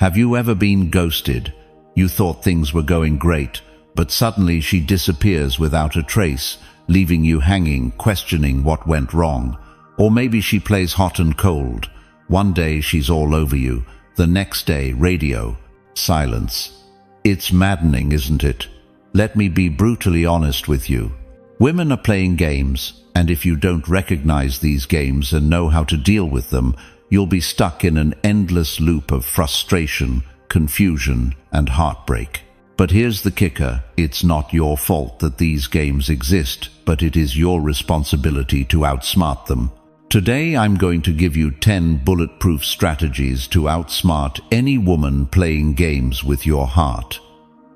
Have you ever been ghosted? You thought things were going great, but suddenly she disappears without a trace, leaving you hanging, questioning what went wrong. Or maybe she plays hot and cold. One day she's all over you, the next day radio, silence. It's maddening, isn't it? Let me be brutally honest with you. Women are playing games, and if you don't recognize these games and know how to deal with them, you'll be stuck in an endless loop of frustration, confusion, and heartbreak. But here's the kicker: it's not your fault that these games exist, but it is your responsibility to outsmart them. Today I'm going to give you 10 bulletproof strategies to outsmart any woman playing games with your heart.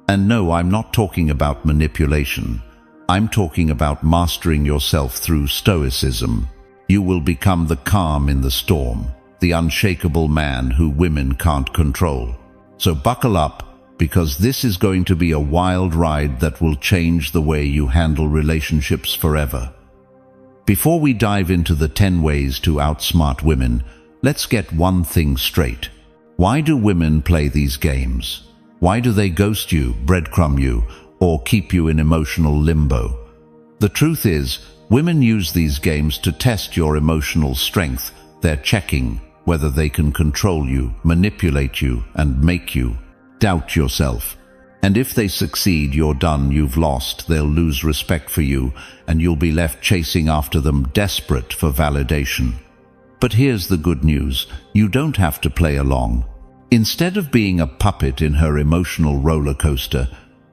And no, I'm not talking about manipulation. I'm talking about mastering yourself through Stoicism. You will become the calm in the storm, the unshakable man who women can't control. So buckle up, because this is going to be a wild ride that will change the way you handle relationships forever. Before we dive into the 10 ways to outsmart women, let's get one thing straight. Why do women play these games? Why do they ghost you, breadcrumb you, or keep you in emotional limbo? The truth is, women use these games to test your emotional strength. They're checking whether they can control you, manipulate you, and make you doubt yourself. And if they succeed, you're done, you've lost. They'll lose respect for you, and you'll be left chasing after them, desperate for validation. But here's the good news: you don't have to play along. Instead of being a puppet in her emotional roller coaster,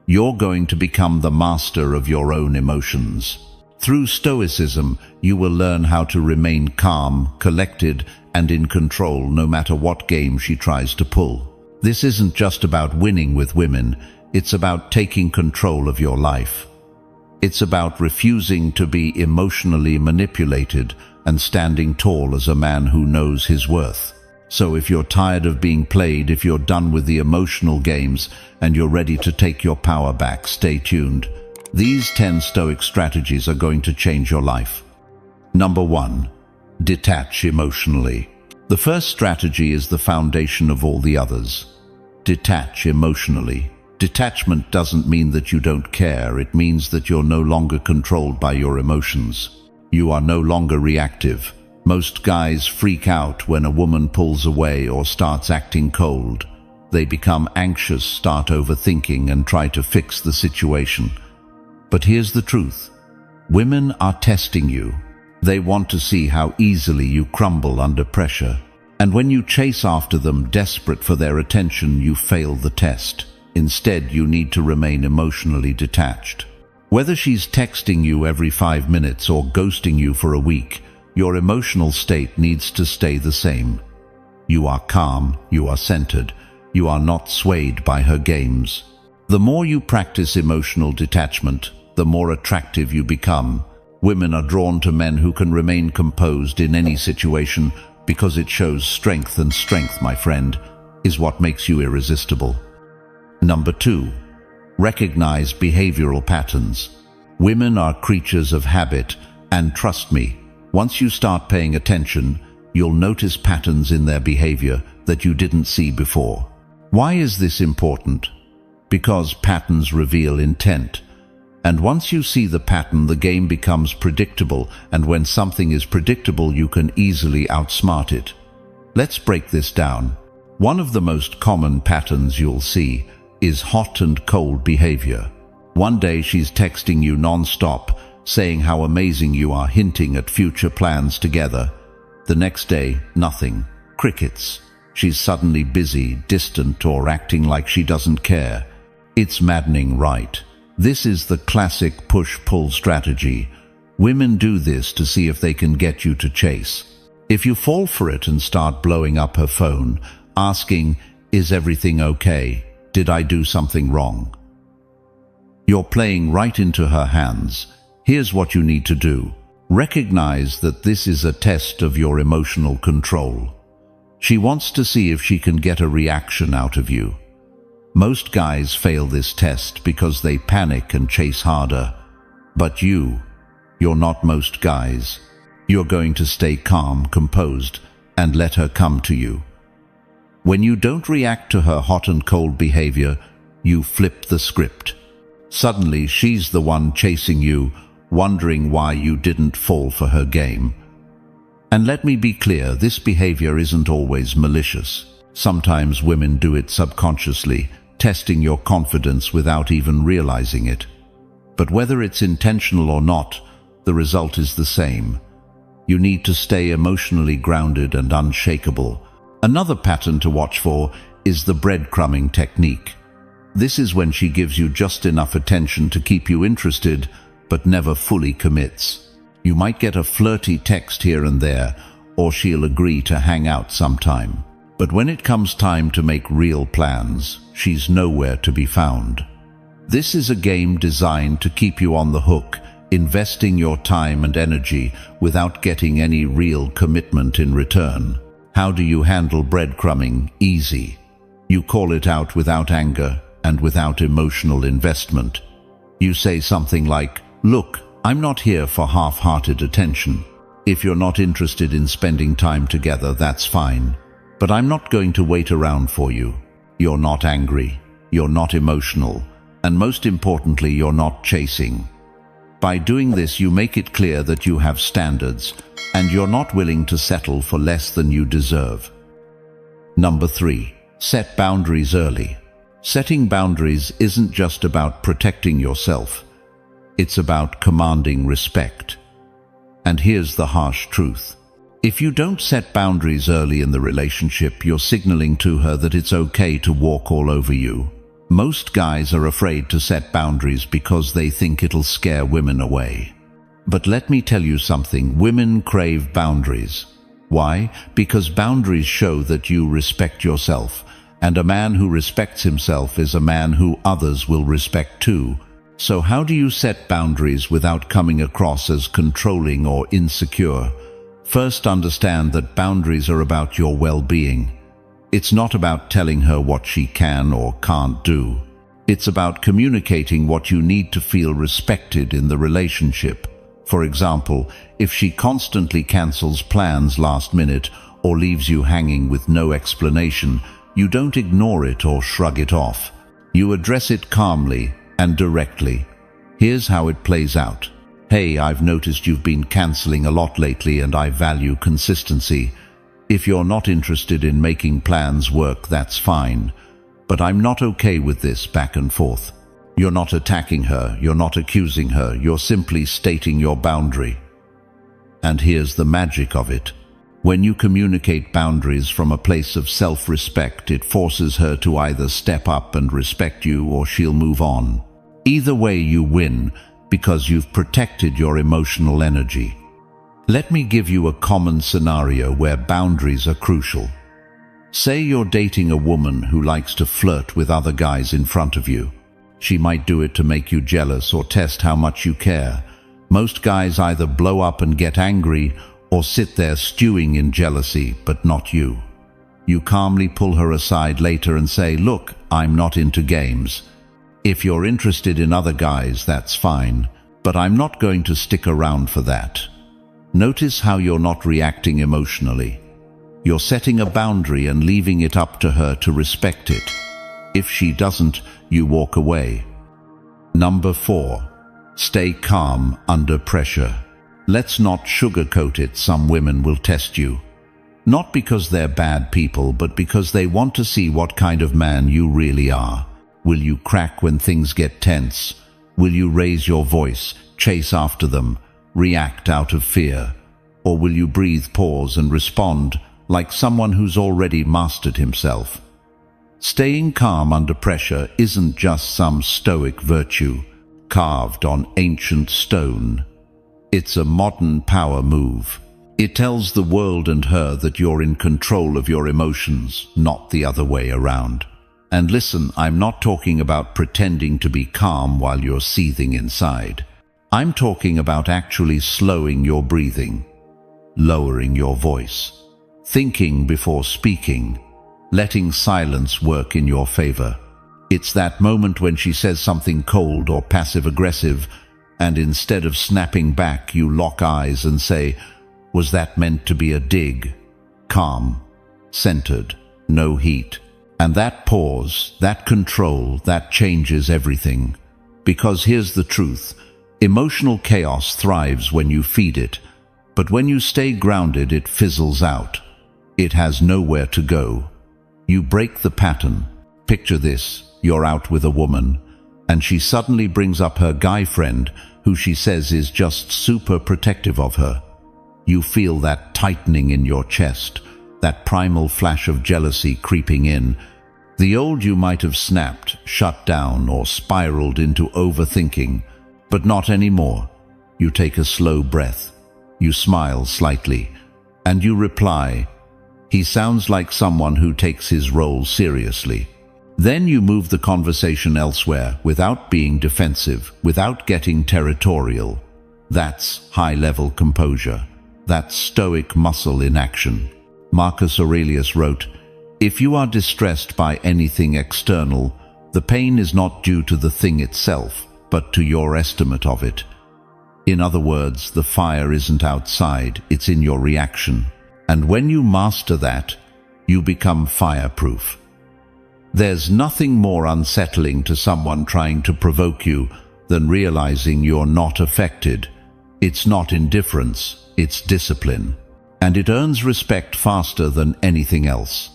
you're going to become the master of your own emotions. Through Stoicism, you will learn how to remain calm, collected, and in control no matter what game she tries to pull. This isn't just about winning with women, it's about taking control of your life. It's about refusing to be emotionally manipulated and standing tall as a man who knows his worth. So if you're tired of being played, if you're done with the emotional games, and you're ready to take your power back, stay tuned. These 10 Stoic strategies are going to change your life. Number 1. Detach emotionally. The first strategy is the foundation of all the others. Detach emotionally. Detachment doesn't mean that you don't care. It means that you're no longer controlled by your emotions. You are no longer reactive. Most guys freak out when a woman pulls away or starts acting cold. They become anxious, start overthinking, and try to fix the situation. But here's the truth: women are testing you. They want to see how easily you crumble under pressure. And when you chase after them, desperate for their attention, you fail the test. Instead, you need to remain emotionally detached. Whether she's texting you every 5 minutes or ghosting you for a week, your emotional state needs to stay the same. You are calm, you are centered, you are not swayed by her games. The more you practice emotional detachment, the more attractive you become. Women are drawn to men who can remain composed in any situation because it shows strength, and strength, my friend, is what makes you irresistible. Number 2. Recognize behavioral patterns. Women are creatures of habit, and trust me, once you start paying attention, you'll notice patterns in their behavior that you didn't see before. Why is this important? Because patterns reveal intent. And once you see the pattern, the game becomes predictable, and when something is predictable, you can easily outsmart it. Let's break this down. One of the most common patterns you'll see is hot and cold behavior. One day she's texting you non-stop, saying how amazing you are, hinting at future plans together. The next day, nothing. Crickets. She's suddenly busy, distant, or acting like she doesn't care. It's maddening, right? This is the classic push-pull strategy. Women do this to see if they can get you to chase. If you fall for it and start blowing up her phone, asking, "Is everything okay? Did I do something wrong?" You're playing right into her hands. Here's what you need to do. Recognize that this is a test of your emotional control. She wants to see if she can get a reaction out of you. Most guys fail this test because they panic and chase harder. But you're not most guys. You're going to stay calm, composed, and let her come to you. When you don't react to her hot and cold behavior, you flip the script. Suddenly, she's the one chasing you, wondering why you didn't fall for her game. And let me be clear, this behavior isn't always malicious. Sometimes women do it subconsciously, testing your confidence without even realizing it. But whether it's intentional or not, the result is the same. You need to stay emotionally grounded and unshakable. Another pattern to watch for is the breadcrumbing technique. This is when she gives you just enough attention to keep you interested, but never fully commits. You might get a flirty text here and there, or she'll agree to hang out sometime. But when it comes time to make real plans, she's nowhere to be found. This is a game designed to keep you on the hook, investing your time and energy without getting any real commitment in return. How do you handle breadcrumbing? Easy. You call it out without anger and without emotional investment. You say something like, "Look, I'm not here for half-hearted attention. If you're not interested in spending time together, that's fine. But I'm not going to wait around for you. You're not angry, you're not emotional, and most importantly, you're not chasing." By doing this, you make it clear that you have standards, and you're not willing to settle for less than you deserve. Number 3. Set boundaries early. Setting boundaries isn't just about protecting yourself. It's about commanding respect. And here's the harsh truth. If you don't set boundaries early in the relationship, you're signaling to her that it's okay to walk all over you. Most guys are afraid to set boundaries because they think it'll scare women away. But let me tell you something, women crave boundaries. Why? Because boundaries show that you respect yourself, and a man who respects himself is a man who others will respect too. So how do you set boundaries without coming across as controlling or insecure? First, understand that boundaries are about your well-being. It's not about telling her what she can or can't do. It's about communicating what you need to feel respected in the relationship. For example, if she constantly cancels plans last minute or leaves you hanging with no explanation, you don't ignore it or shrug it off. You address it calmly and directly. Here's how it plays out. "Hey, I've noticed you've been canceling a lot lately and I value consistency. If you're not interested in making plans work, that's fine. But I'm not okay with this back and forth." You're not attacking her, you're not accusing her, you're simply stating your boundary. And here's the magic of it. When you communicate boundaries from a place of self-respect, it forces her to either step up and respect you or she'll move on. Either way, you win because you've protected your emotional energy. Let me give you a common scenario where boundaries are crucial. Say you're dating a woman who likes to flirt with other guys in front of you. She might do it to make you jealous or test how much you care. Most guys either blow up and get angry or sit there stewing in jealousy, but not you. You calmly pull her aside later and say, "Look, I'm not into games. If you're interested in other guys, that's fine, but I'm not going to stick around for that." Notice how you're not reacting emotionally. You're setting a boundary and leaving it up to her to respect it. If she doesn't, you walk away. Number 4. Stay calm under pressure. Let's not sugarcoat it. Some women will test you. Not because they're bad people, but because they want to see what kind of man you really are. Will you crack when things get tense? Will you raise your voice, chase after them, react out of fear? Or will you breathe, pause, and respond like someone who's already mastered himself? Staying calm under pressure isn't just some stoic virtue carved on ancient stone. It's a modern power move. It tells the world and her that you're in control of your emotions, not the other way around. And listen, I'm not talking about pretending to be calm while you're seething inside. I'm talking about actually slowing your breathing, lowering your voice, thinking before speaking, letting silence work in your favor. It's that moment when she says something cold or passive-aggressive, and instead of snapping back, you lock eyes and say, "Was that meant to be a dig?" Calm, centered, no heat. And that pause, that control, that changes everything. Because here's the truth. Emotional chaos thrives when you feed it, but when you stay grounded, it fizzles out. It has nowhere to go. You break the pattern. Picture this, you're out with a woman, and she suddenly brings up her guy friend, who she says is just super protective of her. You feel that tightening in your chest, that primal flash of jealousy creeping in. The old you might have snapped, shut down, or spiraled into overthinking, but not anymore. You take a slow breath. You smile slightly, and you reply, "He sounds like someone who takes his role seriously." Then you move the conversation elsewhere without being defensive, without getting territorial. That's high-level composure. That's Stoic muscle in action. Marcus Aurelius wrote, "If you are distressed by anything external, the pain is not due to the thing itself, but to your estimate of it." In other words, the fire isn't outside, it's in your reaction. And when you master that, you become fireproof. There's nothing more unsettling to someone trying to provoke you than realizing you're not affected. It's not indifference, it's discipline. And it earns respect faster than anything else.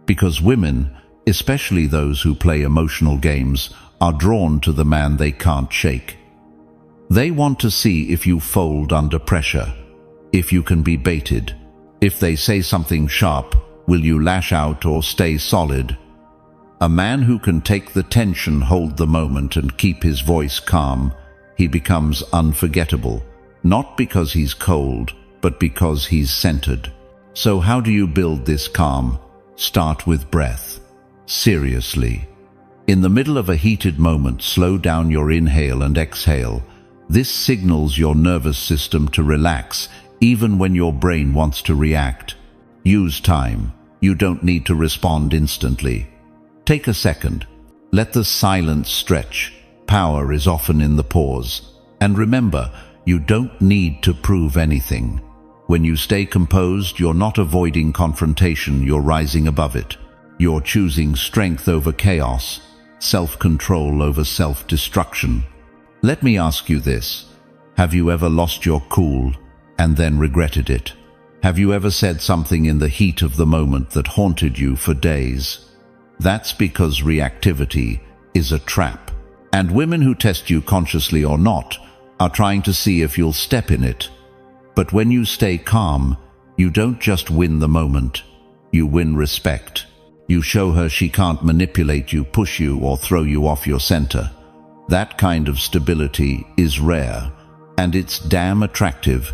Because women, especially those who play emotional games, are drawn to the man they can't shake. They want to see if you fold under pressure, if you can be baited. If they say something sharp, will you lash out or stay solid? A man who can take the tension, hold the moment, and keep his voice calm, he becomes unforgettable, not because he's cold, but because he's centered. So how do you build this calm? Start with breath. Seriously. In the middle of a heated moment, slow down your inhale and exhale. This signals your nervous system to relax, even when your brain wants to react. Use time. You don't need to respond instantly. Take a second. Let the silence stretch. Power is often in the pause. And remember, you don't need to prove anything. When you stay composed, you're not avoiding confrontation, you're rising above it. You're choosing strength over chaos, self-control over self-destruction. Let me ask you this. Have you ever lost your cool and then regretted it? Have you ever said something in the heat of the moment that haunted you for days? That's because reactivity is a trap. And women who test you consciously or not are trying to see if you'll step in it. But when you stay calm, you don't just win the moment. You win respect. You show her she can't manipulate you, push you, or throw you off your center. That kind of stability is rare, and it's damn attractive.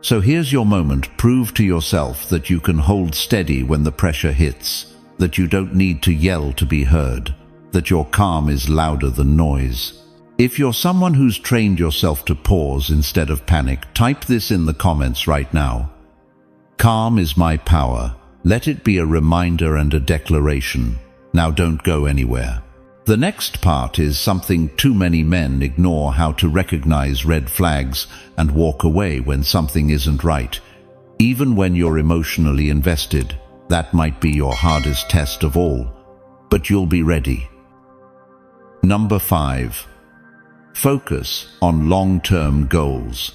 So here's your moment. Prove to yourself that you can hold steady when the pressure hits, that you don't need to yell to be heard, that your calm is louder than noise. If you're someone who's trained yourself to pause instead of panic, type this in the comments right now. Calm is my power. Let it be a reminder and a declaration. Now don't go anywhere. The next part is something too many men ignore: how to recognize red flags and walk away when something isn't right. Even when you're emotionally invested, that might be your hardest test of all, but you'll be ready. Number 5. Focus on long-term goals.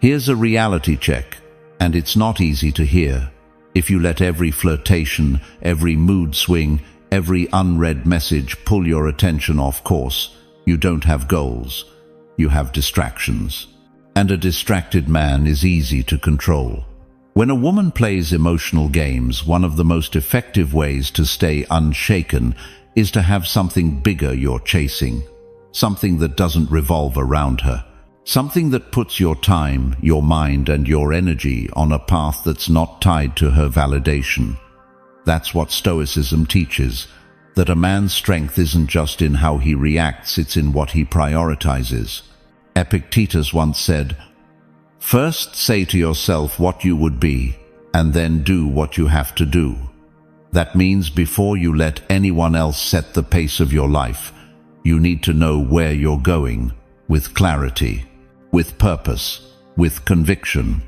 Here's a reality check, and it's not easy to hear. If you let every flirtation, every mood swing, every unread message pull your attention off course, you don't have goals. You have distractions. And a distracted man is easy to control. When a woman plays emotional games, one of the most effective ways to stay unshaken is to have something bigger you're chasing. Something that doesn't revolve around her. Something that puts your time, your mind, and your energy on a path that's not tied to her validation. That's what Stoicism teaches, that a man's strength isn't just in how he reacts, it's in what he prioritizes. Epictetus once said, "First say to yourself what you would be, and then do what you have to do." That means before you let anyone else set the pace of your life, you need to know where you're going, with clarity, with purpose, with conviction.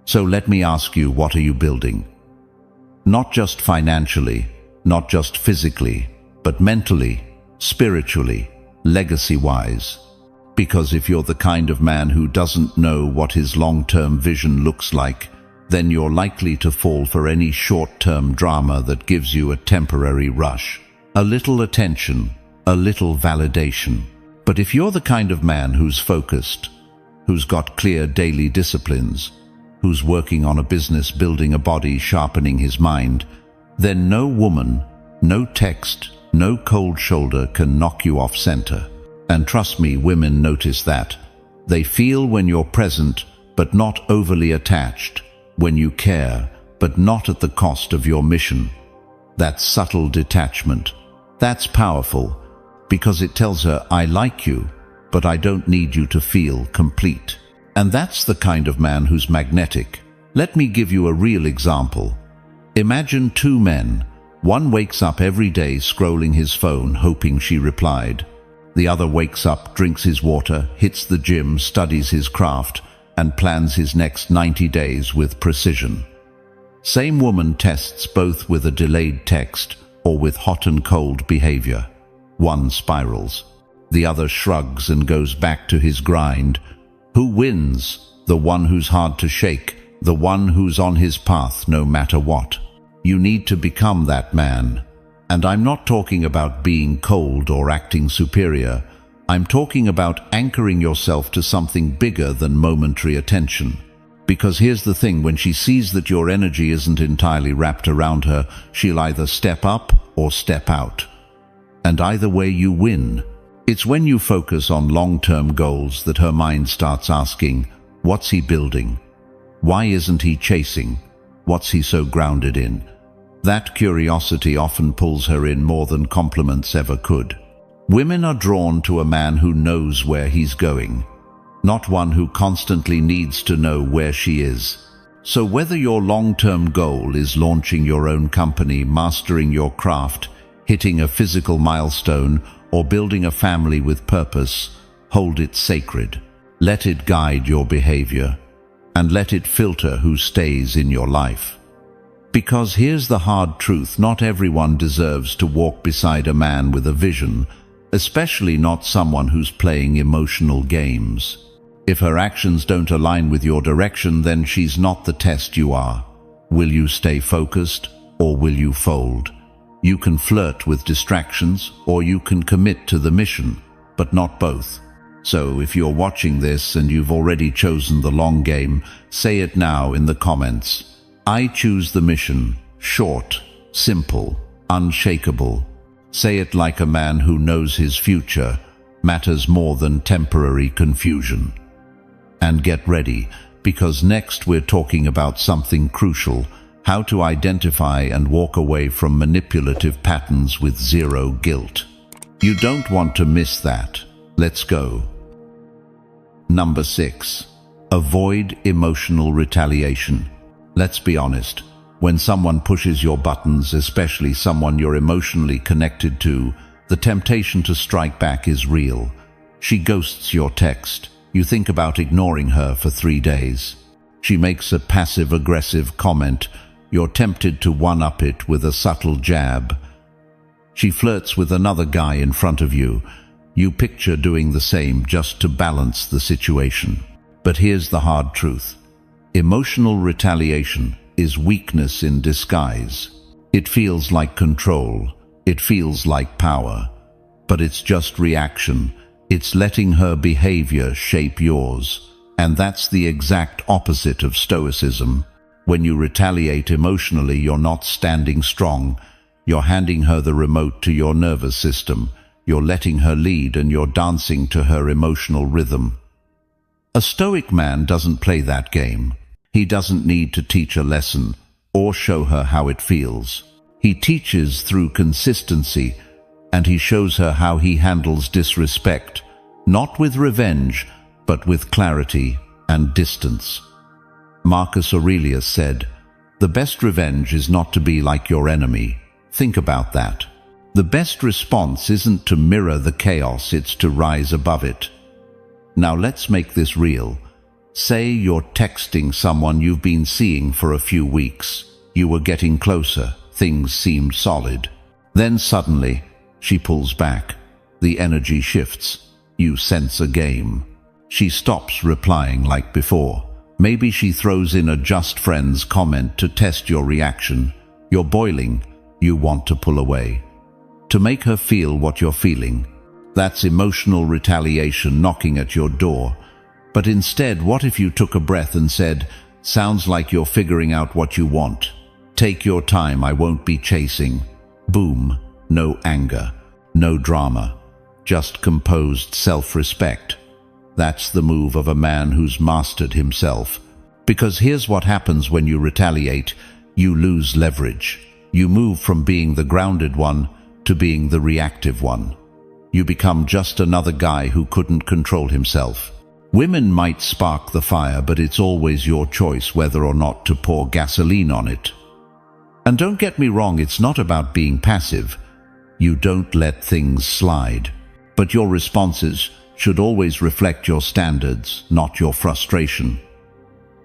So let me ask you, what are you building? Not just financially, not just physically, but mentally, spiritually, legacy-wise. Because if you're the kind of man who doesn't know what his long-term vision looks like, then you're likely to fall for any short-term drama that gives you a temporary rush, a little attention, a little validation. But if you're the kind of man who's focused, who's got clear daily disciplines, who's working on a business, building a body, sharpening his mind, then no woman, no text, no cold shoulder can knock you off center. And trust me, women notice that. They feel when you're present, but not overly attached, when you care, but not at the cost of your mission. That subtle detachment, that's powerful, because it tells her, I like you, but I don't need you to feel complete. And that's the kind of man who's magnetic. Let me give you a real example. Imagine two men. One wakes up every day scrolling his phone, hoping she replied. The other wakes up, drinks his water, hits the gym, studies his craft, and plans his next 90 days with precision. Same woman tests both with a delayed text or with hot and cold behavior. One spirals. The other shrugs and goes back to his grind. Who wins? The one who's hard to shake, the one who's on his path no matter what. You need to become that man. And I'm not talking about being cold or acting superior. I'm talking about anchoring yourself to something bigger than momentary attention. Because here's the thing, when she sees that your energy isn't entirely wrapped around her, she'll either step up or step out. And either way you win. It's when you focus on long-term goals that her mind starts asking, what's he building? Why isn't he chasing? What's he so grounded in? That curiosity often pulls her in more than compliments ever could. Women are drawn to a man who knows where he's going, not one who constantly needs to know where she is. So whether your long-term goal is launching your own company, mastering your craft, hitting a physical milestone, or building a family with purpose, hold it sacred. Let it guide your behavior, and let it filter who stays in your life. Because here's the hard truth, not everyone deserves to walk beside a man with a vision, especially not someone who's playing emotional games. If her actions don't align with your direction, then she's not the test you are. Will you stay focused, or will you fold? You can flirt with distractions, or you can commit to the mission, but not both. So if you're watching this and you've already chosen the long game, say it now in the comments. I choose the mission. Short, simple, unshakable. Say it like a man who knows his future matters more than temporary confusion. And get ready, because next we're talking about something crucial: how to identify and walk away from manipulative patterns with zero guilt. You don't want to miss that. Let's go. Number 6. Avoid emotional retaliation. Let's be honest. When someone pushes your buttons, especially someone you're emotionally connected to, the temptation to strike back is real. She ghosts your text. You think about ignoring her for 3 days. She makes a passive-aggressive comment. You're tempted to one-up it with a subtle jab. She flirts with another guy in front of you. You picture doing the same just to balance the situation. But here's the hard truth. Emotional retaliation is weakness in disguise. It feels like control. It feels like power. But it's just reaction. It's letting her behavior shape yours. And that's the exact opposite of Stoicism. When you retaliate emotionally, you're not standing strong. You're handing her the remote to your nervous system. You're letting her lead, and you're dancing to her emotional rhythm. A Stoic man doesn't play that game. He doesn't need to teach a lesson or show her how it feels. He teaches through consistency, and he shows her how he handles disrespect, not with revenge, but with clarity and distance. Marcus Aurelius said, "The best revenge is not to be like your enemy." Think about that. The best response isn't to mirror the chaos, it's to rise above it. Now let's make this real. Say you're texting someone you've been seeing for a few weeks. You were getting closer. Things seemed solid. Then suddenly, she pulls back. The energy shifts. You sense a game. She stops replying like before. Maybe she throws in a just friends comment to test your reaction. You're boiling. You want to pull away. To make her feel what you're feeling. That's emotional retaliation knocking at your door. But instead, what if you took a breath and said, "Sounds like you're figuring out what you want. Take your time, I won't be chasing." Boom. No anger. No drama. Just composed self-respect. That's the move of a man who's mastered himself. Because here's what happens when you retaliate. You lose leverage. You move from being the grounded one to being the reactive one. You become just another guy who couldn't control himself. Women might spark the fire, but it's always your choice whether or not to pour gasoline on it. And don't get me wrong, it's not about being passive. You don't let things slide. But your responses should always reflect your standards, not your frustration.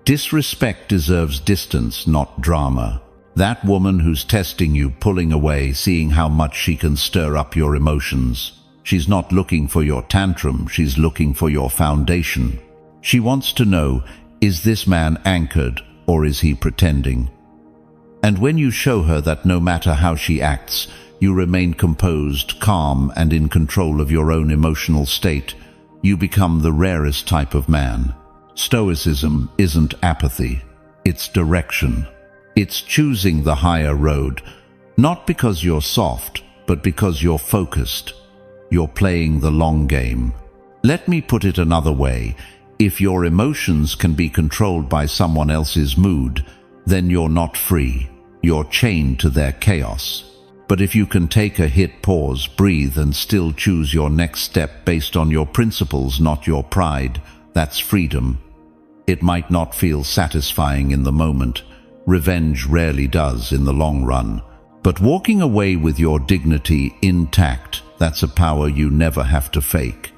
Disrespect deserves distance, not drama. That woman who's testing you, pulling away, seeing how much she can stir up your emotions. She's not looking for your tantrum, she's looking for your foundation. She wants to know, is this man anchored or is he pretending? And when you show her that no matter how she acts, you remain composed, calm, and in control of your own emotional state, you become the rarest type of man. Stoicism isn't apathy, it's direction. It's choosing the higher road, not because you're soft, but because you're focused. You're playing the long game. Let me put it another way. If your emotions can be controlled by someone else's mood, then you're not free. You're chained to their chaos. But if you can take a hit, pause, breathe, and still choose your next step based on your principles, not your pride, that's freedom. It might not feel satisfying in the moment. Revenge rarely does in the long run. But walking away with your dignity intact, that's a power you never have to fake.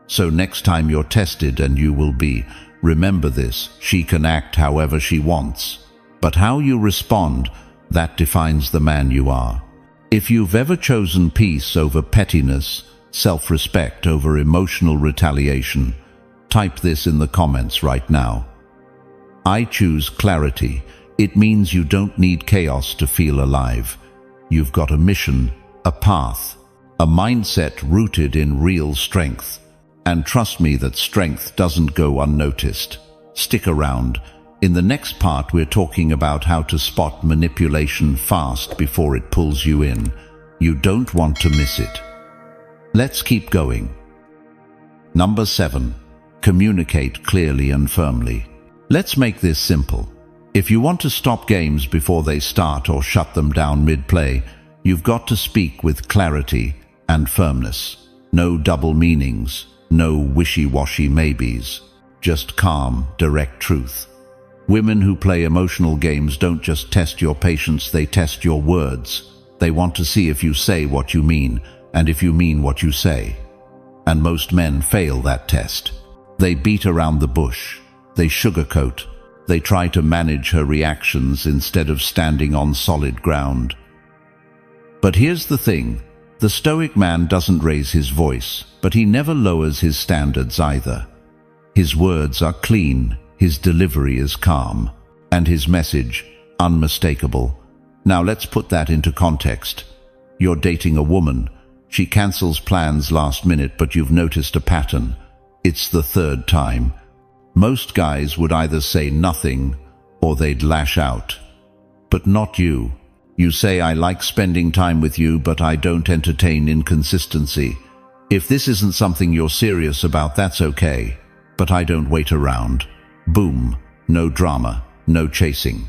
So next time you're tested, and you will be, remember this: she can act however she wants. But how you respond, that defines the man you are. If you've ever chosen peace over pettiness, self-respect over emotional retaliation, type this in the comments right now. I choose clarity. It means you don't need chaos to feel alive. You've got a mission, a path, a mindset rooted in real strength. And trust me that strength doesn't go unnoticed. Stick around. In the next part, we're talking about how to spot manipulation fast before it pulls you in. You don't want to miss it. Let's keep going. Number 7. Communicate clearly and firmly. Let's make this simple. If you want to stop games before they start or shut them down mid-play, you've got to speak with clarity and firmness. No double meanings, no wishy-washy maybes. Just calm, direct truth. Women who play emotional games don't just test your patience, they test your words. They want to see if you say what you mean, and if you mean what you say. And most men fail that test. They beat around the bush. They sugarcoat. They try to manage her reactions instead of standing on solid ground. But here's the thing. The Stoic man doesn't raise his voice, but he never lowers his standards either. His words are clean, his delivery is calm, and his message unmistakable. Now let's put that into context. You're dating a woman. She cancels plans last minute, but you've noticed a pattern. It's the third time. Most guys would either say nothing or they'd lash out. But not you. You say, "I like spending time with you, but I don't entertain inconsistency. If this isn't something you're serious about, that's okay. But I don't wait around." Boom. No drama, no chasing.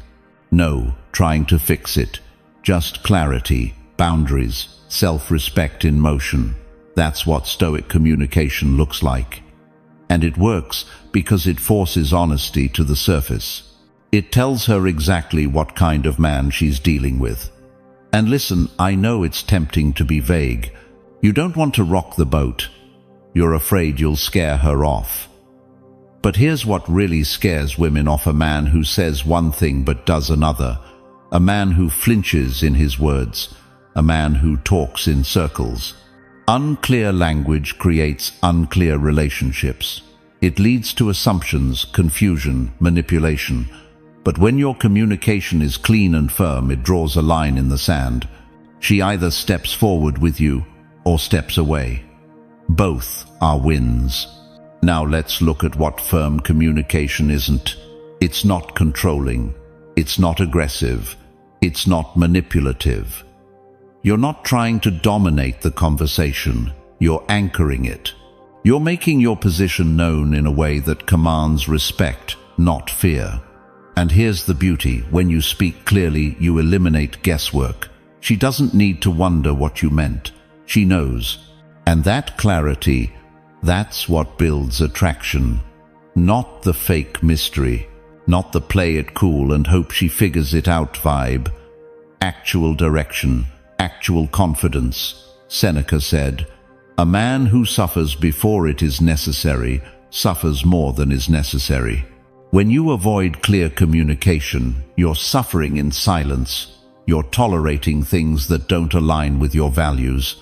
No trying to fix it. Just clarity, boundaries, self-respect in motion. That's what Stoic communication looks like. And it works because it forces honesty to the surface. It tells her exactly what kind of man she's dealing with. And listen, I know it's tempting to be vague. You don't want to rock the boat. You're afraid you'll scare her off. But here's what really scares women off: a man who says one thing but does another. A man who flinches in his words. a man who talks in circles. Unclear language creates unclear relationships. It leads to assumptions, confusion, manipulation. But when your communication is clean and firm, it draws a line in the sand. She either steps forward with you or steps away. Both are wins. Now let's look at what firm communication isn't. It's not controlling. It's not aggressive. It's not manipulative. You're not trying to dominate the conversation. You're anchoring it. You're making your position known in a way that commands respect, not fear. And here's the beauty: when you speak clearly, you eliminate guesswork. She doesn't need to wonder what you meant. She knows. And that clarity, that's what builds attraction. Not the fake mystery, not the play it cool and hope she figures it out vibe. Actual direction, actual confidence. Seneca said, "A man who suffers before it is necessary suffers more than is necessary." When you avoid clear communication, you're suffering in silence. You're tolerating things that don't align with your values.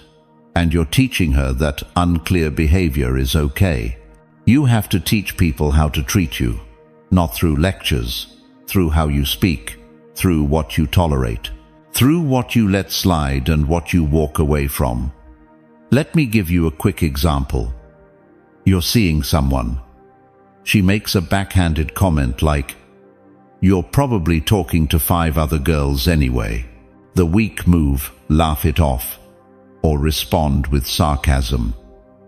And you're teaching her that unclear behavior is okay. You have to teach people how to treat you, not through lectures, through how you speak, through what you tolerate, through what you let slide and what you walk away from. Let me give you a quick example. You're seeing someone. She makes a backhanded comment like, "You're probably talking to 5 other girls anyway." The weak move, laugh it off, or respond with sarcasm.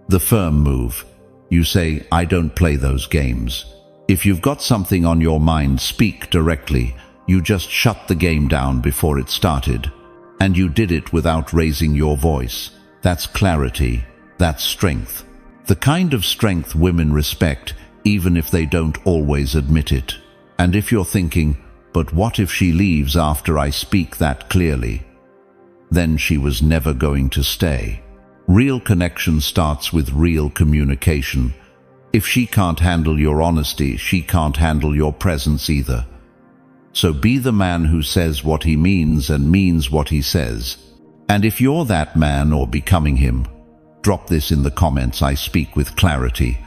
The firm move, you say, "I don't play those games." If you've got something on your mind, speak directly. You just shut the game down before it started. And you did it without raising your voice. That's clarity. That's strength. The kind of strength women respect, even if they don't always admit it. And if you're thinking, "But what if she leaves after I speak that clearly?" Then she was never going to stay. Real connection starts with real communication. If she can't handle your honesty, she can't handle your presence either. So be the man who says what he means and means what he says. And if you're that man or becoming him, drop this in the comments. I speak with clarity.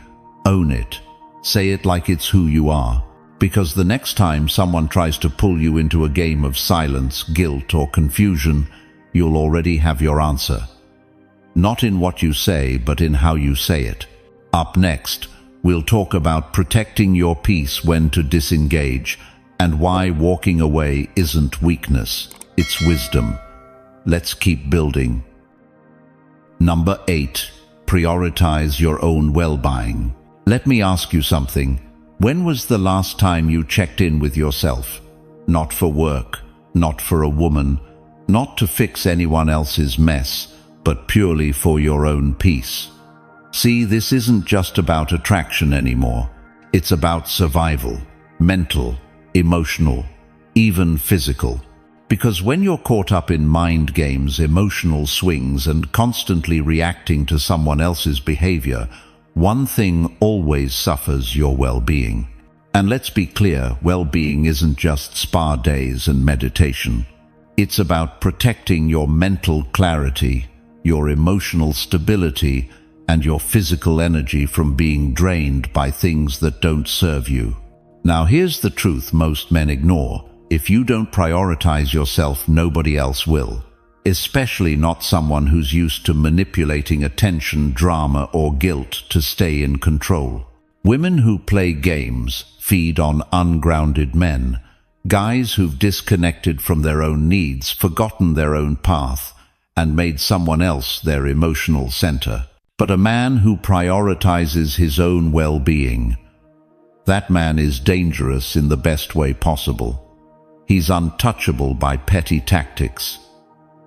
Own it. Say it like it's who you are. Because the next time someone tries to pull you into a game of silence, guilt, or confusion, you'll already have your answer. Not in what you say, but in how you say it. Up next, we'll talk about protecting your peace when to disengage, and why walking away isn't weakness, it's wisdom. Let's keep building. Number 8. Prioritize your own well-being. Let me ask you something. When was the last time you checked in with yourself? Not for work, not for a woman, not to fix anyone else's mess, but purely for your own peace. See, this isn't just about attraction anymore. It's about survival, mental, emotional, even physical. Because when you're caught up in mind games, emotional swings, and constantly reacting to someone else's behavior, one thing always suffers: your well-being. And let's be clear, well-being isn't just spa days and meditation. It's about protecting your mental clarity, your emotional stability, and your physical energy from being drained by things that don't serve you. Now here's the truth most men ignore. If you don't prioritize yourself, nobody else will. Especially not someone who's used to manipulating attention, drama, or guilt to stay in control. Women who play games feed on ungrounded men. Guys who've disconnected from their own needs, forgotten their own path, and made someone else their emotional center. But a man who prioritizes his own well-being, that man is dangerous in the best way possible. He's untouchable by petty tactics.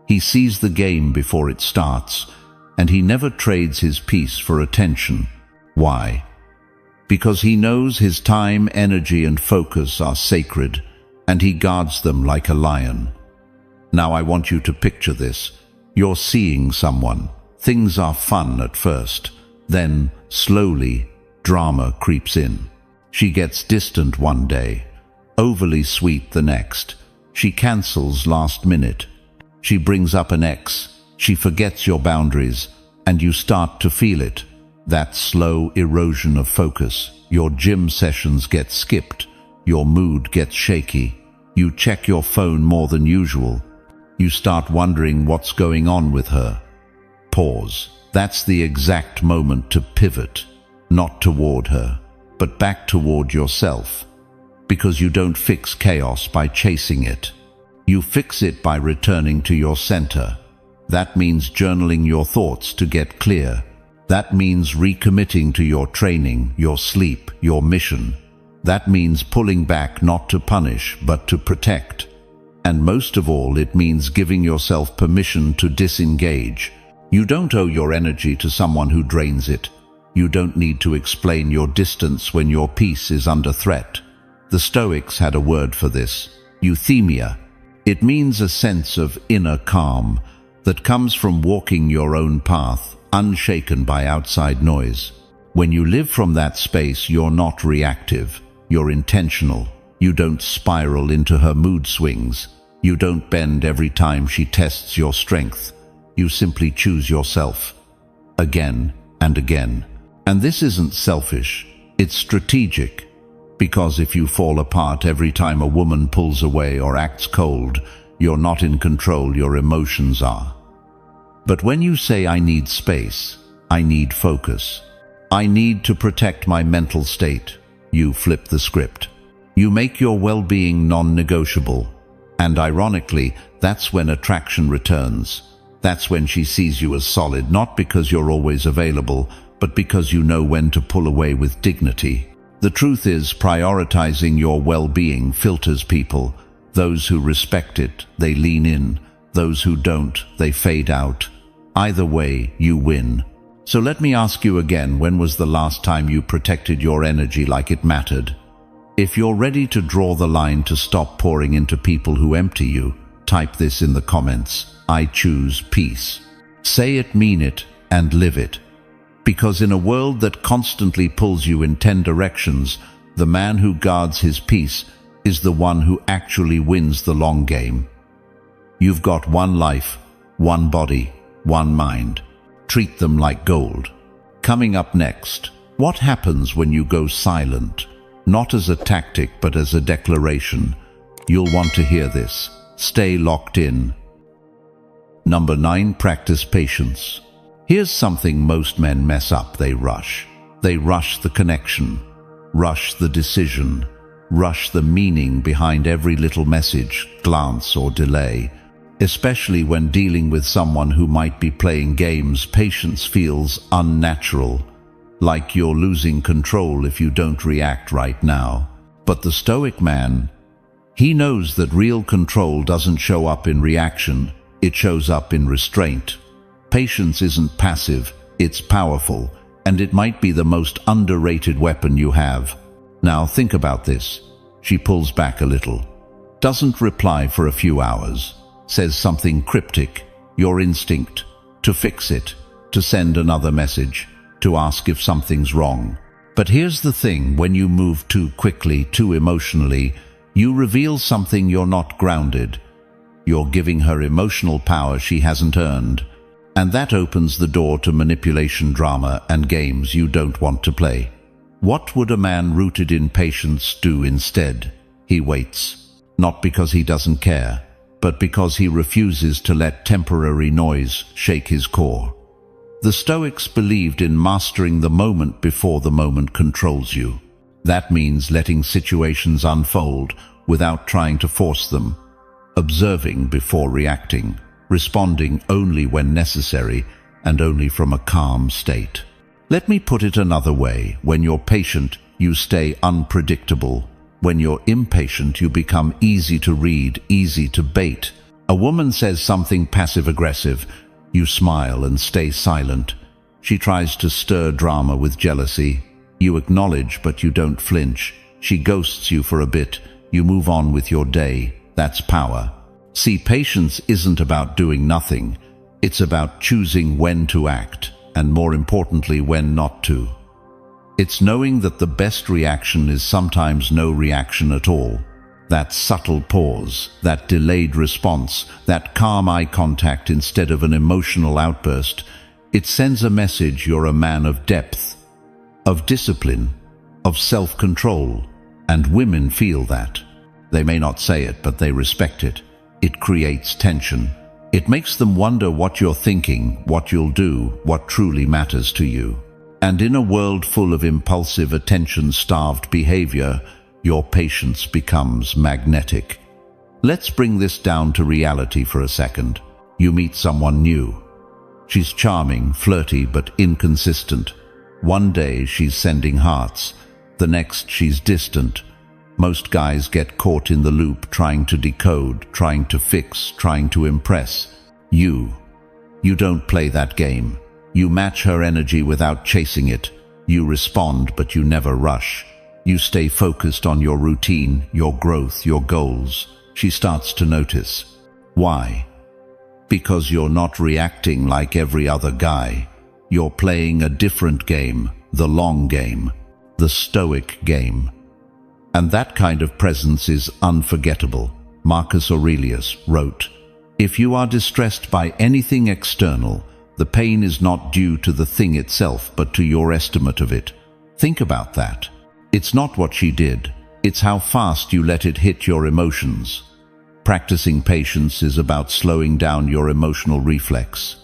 He sees the game before it starts, and he never trades his peace for attention. Why? Because he knows his time, energy, and focus are sacred, and he guards them like a lion. Now I want you to picture this. You're seeing someone. Things are fun at first. Then, slowly, drama creeps in. She gets distant one day, overly sweet the next. She cancels last minute. She brings up an ex, she forgets your boundaries, and you start to feel it. That slow erosion of focus. Your gym sessions get skipped, your mood gets shaky, you check your phone more than usual. You start wondering what's going on with her. Pause. That's the exact moment to pivot, not toward her, but back toward yourself. Because you don't fix chaos by chasing it. You fix it by returning to your center. That means journaling your thoughts to get clear. That means recommitting to your training, your sleep, your mission. That means pulling back not to punish, but to protect. And most of all, it means giving yourself permission to disengage. You don't owe your energy to someone who drains it. You don't need to explain your distance when your peace is under threat. The Stoics had a word for this, euthymia. It means a sense of inner calm that comes from walking your own path, unshaken by outside noise. When you live from that space, you're not reactive, you're intentional. You don't spiral into her mood swings. You don't bend every time she tests your strength. You simply choose yourself, again and again. And this isn't selfish, it's strategic. Because if you fall apart every time a woman pulls away or acts cold, you're not in control, your emotions are. But when you say, I need space, I need focus, I need to protect my mental state, you flip the script. You make your well-being non-negotiable. And ironically, that's when attraction returns. That's when she sees you as solid, not because you're always available, but because you know when to pull away with dignity. The truth is, prioritizing your well-being filters people. Those who respect it, they lean in. Those who don't, they fade out. Either way, you win. So let me ask you again, when was the last time you protected your energy like it mattered? If you're ready to draw the line to stop pouring into people who empty you, type this in the comments. I choose peace. Say it, mean it, and live it. Because in a world that constantly pulls you in 10 directions, the man who guards his peace is the one who actually wins the long game. You've got one life, one body, one mind. Treat them like gold. Coming up next, what happens when you go silent? Not as a tactic, but as a declaration. You'll want to hear this. Stay locked in. Number 9, practice patience. Here's something most men mess up. They rush. They rush the connection, rush the decision, rush the meaning behind every little message, glance, or delay. Especially when dealing with someone who might be playing games, patience feels unnatural, like you're losing control if you don't react right now. But the Stoic man, he knows that real control doesn't show up in reaction, it shows up in restraint. Patience isn't passive, it's powerful, and it might be the most underrated weapon you have. Now think about this. She pulls back a little, doesn't reply for a few hours, says something cryptic, your instinct, to fix it, to send another message, to ask if something's wrong. But here's the thing, when you move too quickly, too emotionally, you reveal something. You're not grounded. You're giving her emotional power she hasn't earned. And that opens the door to manipulation, drama, and games you don't want to play. What would a man rooted in patience do instead? He waits, not because he doesn't care, but because he refuses to let temporary noise shake his core. The Stoics believed in mastering the moment before the moment controls you. That means letting situations unfold without trying to force them, observing before reacting, responding only when necessary and only from a calm state. Let me put it another way. When you're patient, you stay unpredictable. When you're impatient, you become easy to read, easy to bait. A woman says something passive-aggressive. You smile and stay silent. She tries to stir drama with jealousy. You acknowledge, but you don't flinch. She ghosts you for a bit. You move on with your day. That's power. See, patience isn't about doing nothing. It's about choosing when to act, and more importantly, when not to. It's knowing that the best reaction is sometimes no reaction at all. That subtle pause, that delayed response, that calm eye contact instead of an emotional outburst, it sends a message you're a man of depth, of discipline, of self-control, and women feel that. They may not say it, but they respect it. It creates tension. It makes them wonder what you're thinking, what you'll do, what truly matters to you. And in a world full of impulsive, attention-starved behavior, your patience becomes magnetic. Let's bring this down to reality for a second. You meet someone new. She's charming, flirty, but inconsistent. One day she's sending hearts. The next she's distant. Most guys get caught in the loop, trying to decode, trying to fix, trying to impress. You don't play that game. You match her energy without chasing it. You respond, but you never rush. You stay focused on your routine, your growth, your goals. She starts to notice. Why? Because you're not reacting like every other guy. You're playing a different game, the long game, the Stoic game. And that kind of presence is unforgettable. Marcus Aurelius wrote, "If you are distressed by anything external, the pain is not due to the thing itself, but to your estimate of it." Think about that. It's not what she did, it's how fast you let it hit your emotions. Practicing patience is about slowing down your emotional reflex.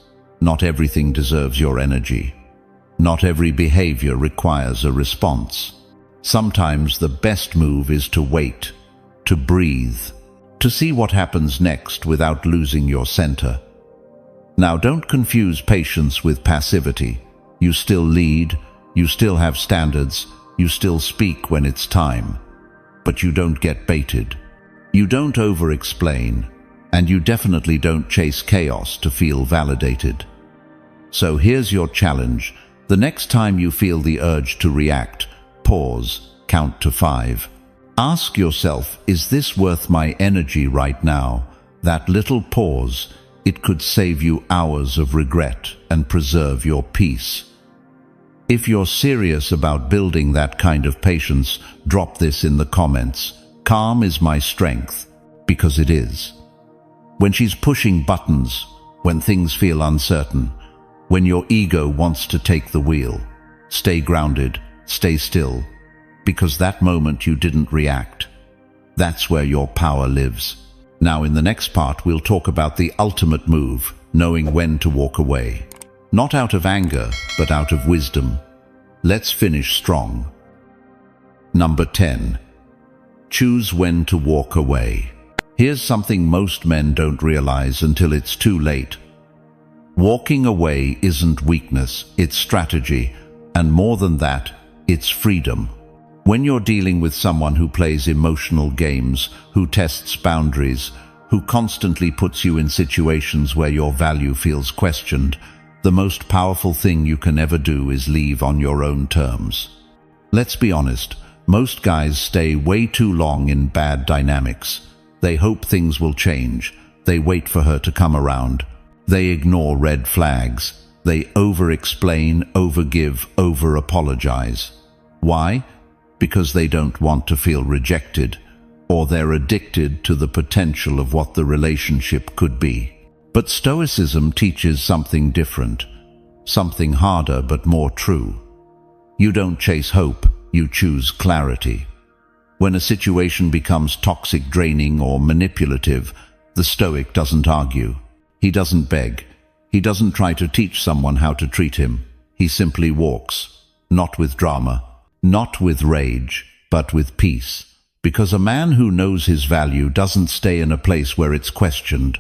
Not everything deserves your energy. Not every behavior requires a response. Sometimes the best move is to wait, to breathe, to see what happens next without losing your center. Now, don't confuse patience with passivity. You still lead, you still have standards, you still speak when it's time. But you don't get baited. You don't over-explain, and you definitely don't chase chaos to feel validated. So here's your challenge. The next time you feel the urge to react, pause, count to 5. Ask yourself, is this worth my energy right now? That little pause, it could save you hours of regret and preserve your peace. If you're serious about building that kind of patience, drop this in the comments. Calm is my strength, because it is. When she's pushing buttons, when things feel uncertain, when your ego wants to take the wheel, stay grounded, stay still, because that moment you didn't react. That's where your power lives. Now in the next part we'll talk about the ultimate move, knowing when to walk away. Not out of anger, but out of wisdom. Let's finish strong. Number 10. Choose when to walk away. Here's something most men don't realize until it's too late. Walking away isn't weakness, it's strategy, and more than that, it's freedom. When you're dealing with someone who plays emotional games, who tests boundaries, who constantly puts you in situations where your value feels questioned, the most powerful thing you can ever do is leave on your own terms. Let's be honest, most guys stay way too long in bad dynamics. They hope things will change. They wait for her to come around. They ignore red flags. They over-explain, over-give, over-apologize. Why? Because they don't want to feel rejected, or they're addicted to the potential of what the relationship could be. But Stoicism teaches something different, something harder but more true. You don't chase hope, you choose clarity. When a situation becomes toxic, draining, or manipulative, the Stoic doesn't argue. He doesn't beg. He doesn't try to teach someone how to treat him. He simply walks, not with drama, not with rage, but with peace. Because a man who knows his value doesn't stay in a place where it's questioned.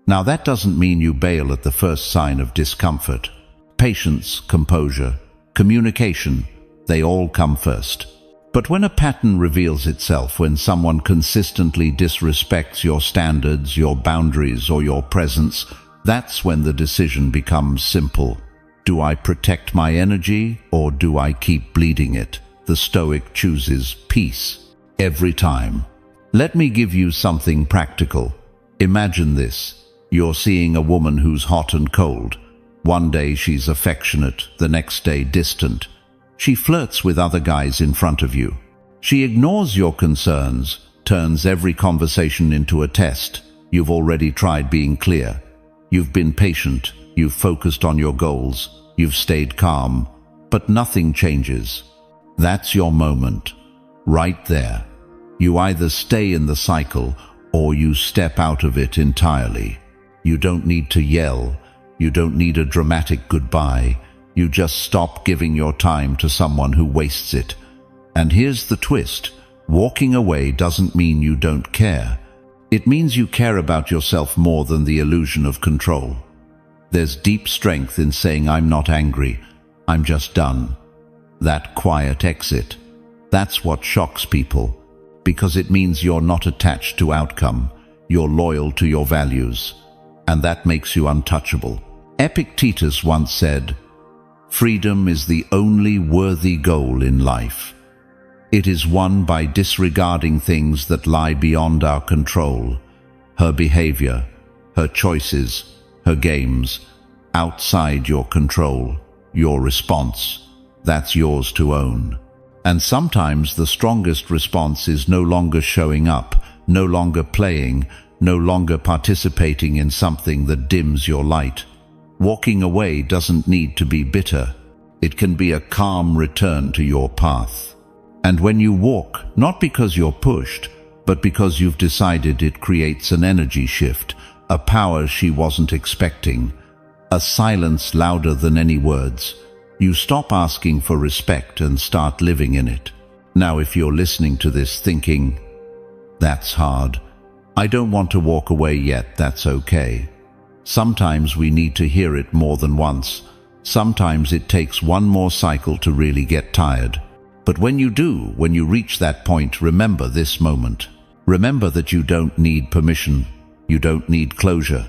Now that doesn't mean you bail at the first sign of discomfort. Patience, composure, communication, they all come first. But when a pattern reveals itself, when someone consistently disrespects your standards, your boundaries, or your presence, that's when the decision becomes simple. Do I protect my energy, or do I keep bleeding it? The Stoic chooses peace every time. Let me give you something practical. Imagine this. You're seeing a woman who's hot and cold. One day she's affectionate, the next day distant. She flirts with other guys in front of you. She ignores your concerns, turns every conversation into a test. You've already tried being clear. You've been patient. You've focused on your goals. You've stayed calm. But nothing changes. That's your moment. Right there. You either stay in the cycle or you step out of it entirely. You don't need to yell. You don't need a dramatic goodbye. You just stop giving your time to someone who wastes it. And here's the twist. Walking away doesn't mean you don't care. It means you care about yourself more than the illusion of control. There's deep strength in saying, I'm not angry, I'm just done. That quiet exit. That's what shocks people, because it means you're not attached to outcome, you're loyal to your values, and that makes you untouchable. Epictetus once said, "Freedom is the only worthy goal in life. It is won by disregarding things that lie beyond our control, her behavior, her choices, her games, outside your control, your response. That's yours to own." And sometimes the strongest response is no longer showing up, no longer playing, no longer participating in something that dims your light. Walking away doesn't need to be bitter. It can be a calm return to your path. And when you walk, not because you're pushed, but because you've decided, it creates an energy shift, a power she wasn't expecting, a silence louder than any words. You stop asking for respect and start living in it. Now, if you're listening to this thinking, that's hard, I don't want to walk away yet, that's okay. Sometimes we need to hear it more than once. Sometimes it takes one more cycle to really get tired. But when you do, when you reach that point, remember this moment. Remember that you don't need permission. You don't need closure.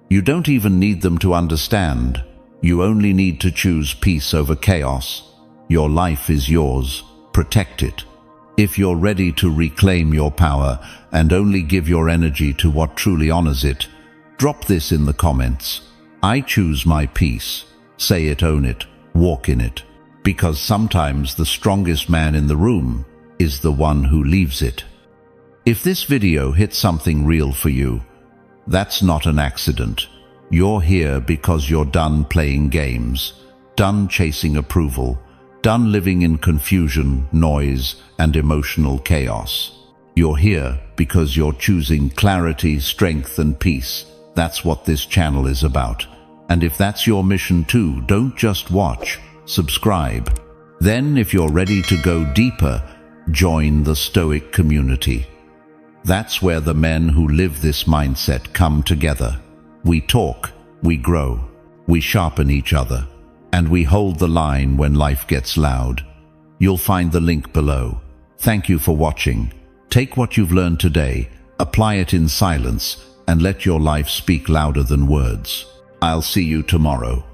You don't even need them to understand. You only need to choose peace over chaos. Your life is yours. Protect it. If you're ready to reclaim your power and only give your energy to what truly honors it, drop this in the comments. I choose my peace. Say it, own it, walk in it. Because sometimes the strongest man in the room is the one who leaves it. If this video hit something real for you, that's not an accident. You're here because you're done playing games, done chasing approval, done living in confusion, noise, and emotional chaos. You're here because you're choosing clarity, strength, and peace. That's what this channel is about. And if that's your mission too, don't just watch, subscribe. Then, if you're ready to go deeper, join the Stoic community. That's where the men who live this mindset come together. We talk, we grow, we sharpen each other, and we hold the line when life gets loud. You'll find the link below. Thank you for watching. Take what you've learned today, apply it in silence, and let your life speak louder than words. I'll see you tomorrow.